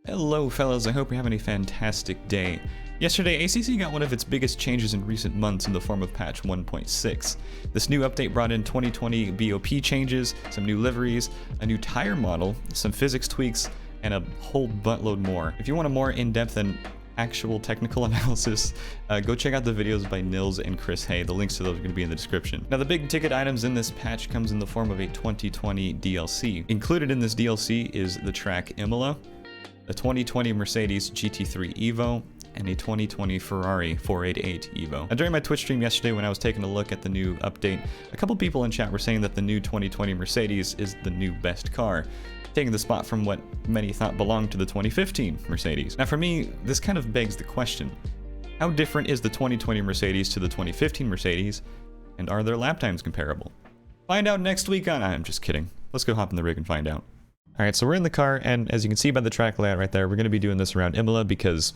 Hello fellas, I hope you're having a fantastic day. Yesterday, ACC got one of its biggest changes in recent months in the form of patch 1.6. This new update brought in 2020 BOP changes, some new liveries, a new tire model, some physics tweaks, and a whole buttload more. If you want a more in-depth and actual technical analysis, go check out the videos by Nils and Chris Hay. The links to those are going to be in the description. Now, the big ticket items in this patch comes in the form of a 2020 DLC. Included in this DLC is the track Imola, a 2020 Mercedes GT3 Evo, and a 2020 Ferrari 488 Evo. Now, during my Twitch stream yesterday when I was taking a look at the new update, a couple people in chat were saying that the new 2020 Mercedes is the new best car, taking the spot from what many thought belonged to the 2015 Mercedes. Now for me, this kind of begs the question, how different is the 2020 Mercedes to the 2015 Mercedes, and are their lap times comparable? Find out next week on... I'm just kidding. Let's go hop in the rig and find out. Alright, so we're in the car, and as you can see by the track layout right there, we're going to be doing this around Imola because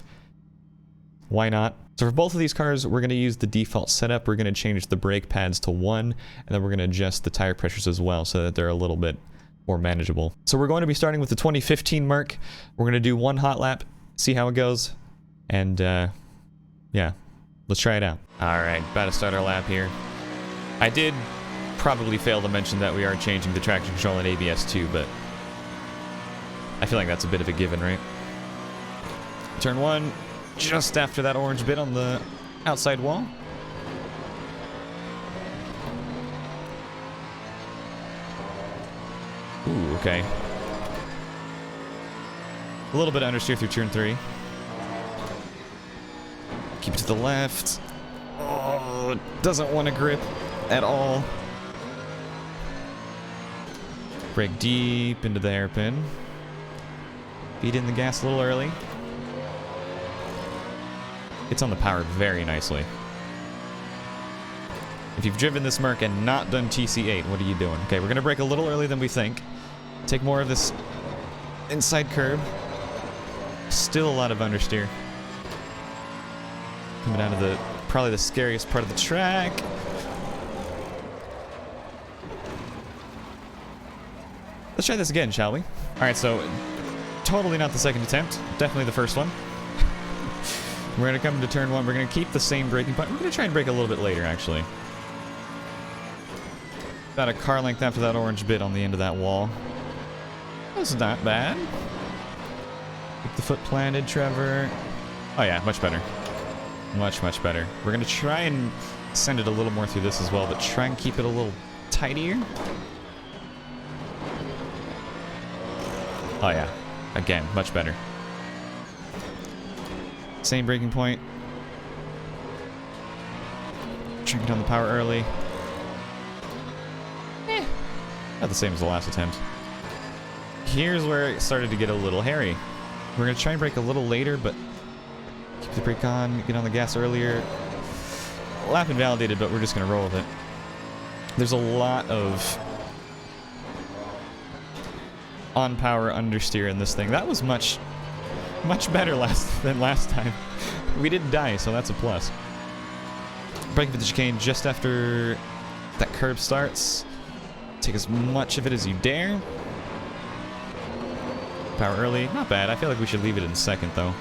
why not? So for both of these cars, we're going to use the default setup. We're going to change the brake pads to 1, and then we're going to adjust the tire pressures as well so that they're a little bit more manageable. So we're going to be starting with the 2015 Merc. We're going to do one hot lap, see how it goes, and yeah, let's try it out. Alright, about to start our lap here. I did probably fail to mention that we are changing the traction control in ABS too, but I feel like that's a bit of a given, right? Turn 1, just after that orange bit on the outside wall. Ooh, okay. A little bit of understeer through turn 3. Keep it to the left. Oh, doesn't want to grip at all. Brake deep into the hairpin. Feed in the gas a little early. It's on the power very nicely. If you've driven this Merc and not done TC8, what are you doing? Okay, we're going to brake a little earlier than we think. Take more of this inside curb. Still a lot of understeer. Coming down to the probably the scariest part of the track. Let's try this again, shall we? Alright, so totally not the second attempt. Definitely the first one. We're going to come to turn 1. We're going to keep the same braking point. We're going to try and brake a little bit later, actually. About a car length after that orange bit on the end of that wall. That's not bad. Keep the foot planted, Trevor. Oh yeah, much better. Much, much better. We're going to try and send it a little more through this as well, but try and keep it a little tighter. Oh yeah. Again, much better. Same braking point. Cranking down the power early. Not the same as the last attempt. Here's where it started to get a little hairy. We're going to try and brake a little later, but keep the brake on, get on the gas earlier. Lap invalidated, but we're just going to roll with it. There's a lot of on-power understeer in this thing. That was much better than last time. We didn't die, so that's a plus. Braking for the chicane just after that curb starts. Take as much of it as you dare. Power early. Not bad. I feel like we should leave it in second, though.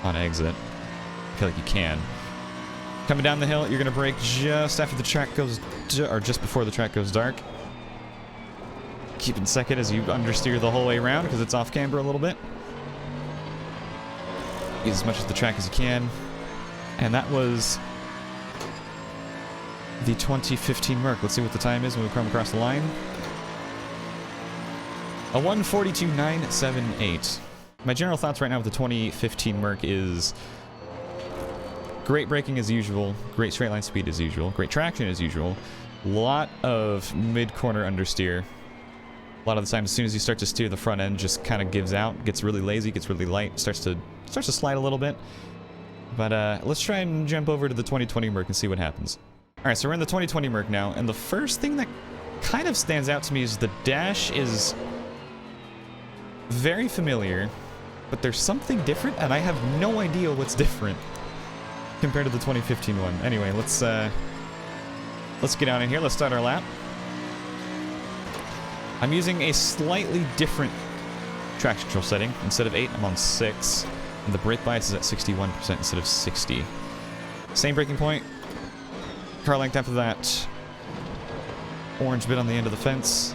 On exit. I feel like you can. Coming down the hill, you're going to brake just after the track goes... or just before the track goes dark. Keep in second as you understeer the whole way around because it's off camber a little bit. Get as much of the track as you can. And that was the 2015 Merc. Let's see what the time is when we come across the line. A 1:42.978. My general thoughts right now with the 2015 Merc is great braking as usual, great straight line speed as usual, great traction as usual, lot of mid-corner understeer. A lot of the time, as soon as you start to steer, the front end just kind of gives out, gets really lazy, gets really light, starts to slide a little bit. But let's try and jump over to the 2020 Merc and see what happens. Alright, so we're in the 2020 Merc now, and the first thing that kind of stands out to me is the dash is very familiar, but there's something different, and I have no idea what's different compared to the 2015 one. Anyway, let's get out in here. Let's start our lap. I'm using a slightly different traction control setting. Instead of 8, I'm on 6. And the brake bias is at 61% instead of 60. Same braking point. Car length after that. Orange bit on the end of the fence.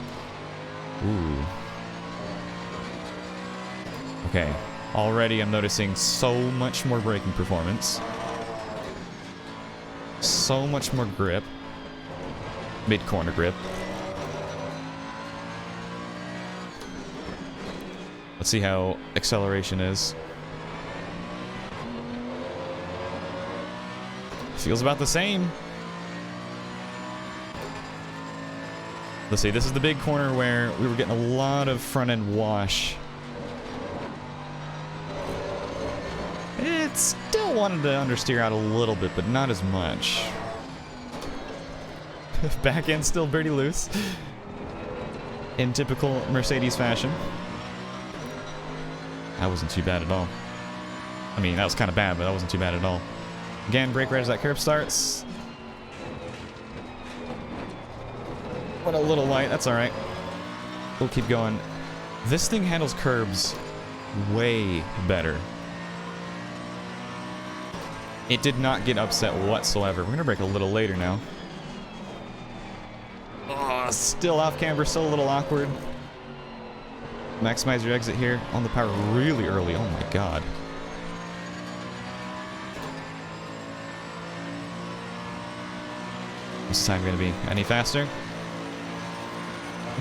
Ooh. Okay. Already I'm noticing so much more braking performance. So much more grip. Mid-corner grip. Let's see how acceleration is. Feels about the same. Let's see, this is the big corner where we were getting a lot of front-end wash. It still wanted to understeer out a little bit, but not as much. Back end still pretty loose. In typical Mercedes fashion. That wasn't too bad at all. I mean, that was kind of bad, but that wasn't too bad at all. Again, brake right as that curve starts. Went a little light, that's alright. We'll keep going. This thing handles curbs way better. It did not get upset whatsoever. We're gonna brake a little later now. Oh, still off camber, still a little awkward. Maximize your exit here on the power really early. Oh my god. What's the time gonna be? Any faster?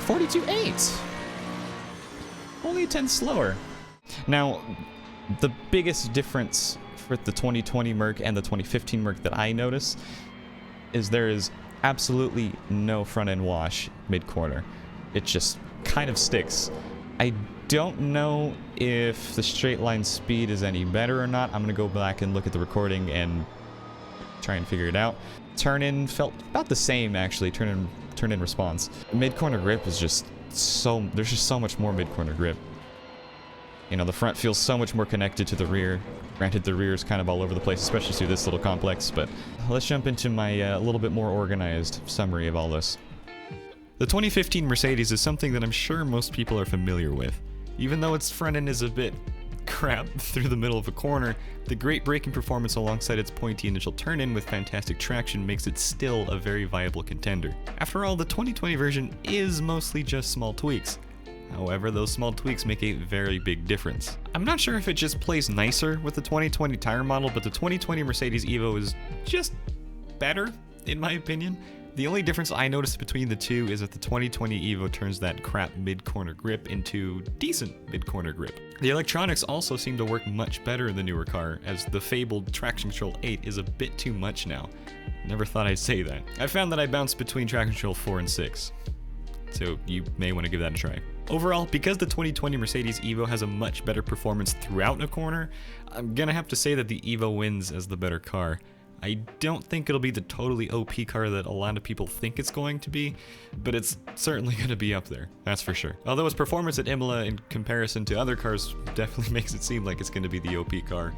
42.8. Only 10 slower. Now, the biggest difference for the 2020 Merc and the 2015 Merc that I notice is there is absolutely no front end wash mid-corner. It just kind of sticks. I don't know if the straight line speed is any better or not. I'm gonna go back and look at the recording and try and figure it out. Turn-in felt about the same, actually, turn-in response. Mid-corner grip is just so... there's just so much more mid-corner grip. You know, the front feels so much more connected to the rear. Granted, the rear is kind of all over the place, especially through this little complex, but let's jump into my little bit more organized summary of all this. The 2015 Mercedes is something that I'm sure most people are familiar with. Even though its front end is a bit crap through the middle of a corner, the great braking performance alongside its pointy initial turn-in with fantastic traction makes it still a very viable contender. After all, the 2020 version is mostly just small tweaks. However, those small tweaks make a very big difference. I'm not sure if it just plays nicer with the 2020 tire model, but the 2020 Mercedes Evo is just better, in my opinion. The only difference I noticed between the two is that the 2020 Evo turns that crap mid-corner grip into decent mid-corner grip. The electronics also seem to work much better in the newer car, as the fabled Traction Control 8 is a bit too much now. Never thought I'd say that. I found that I bounce between Traction Control 4 and 6, so you may want to give that a try. Overall, because the 2020 Mercedes Evo has a much better performance throughout a corner, I'm gonna have to say that the Evo wins as the better car. I don't think it'll be the totally OP car that a lot of people think it's going to be, but it's certainly going to be up there, that's for sure. Although its performance at Imola in comparison to other cars definitely makes it seem like it's going to be the OP car.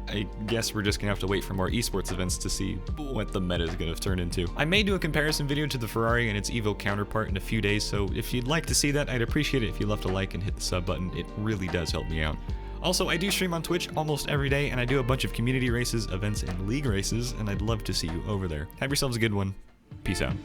I guess we're just going to have to wait for more esports events to see what the meta is going to turn into. I may do a comparison video to the Ferrari and its Evo counterpart in a few days, so if you'd like to see that, I'd appreciate it if you left a like and hit the sub button. It really does help me out. Also, I do stream on Twitch almost every day, and I do a bunch of community races, events, and league races, and I'd love to see you over there. Have yourselves a good one. Peace out.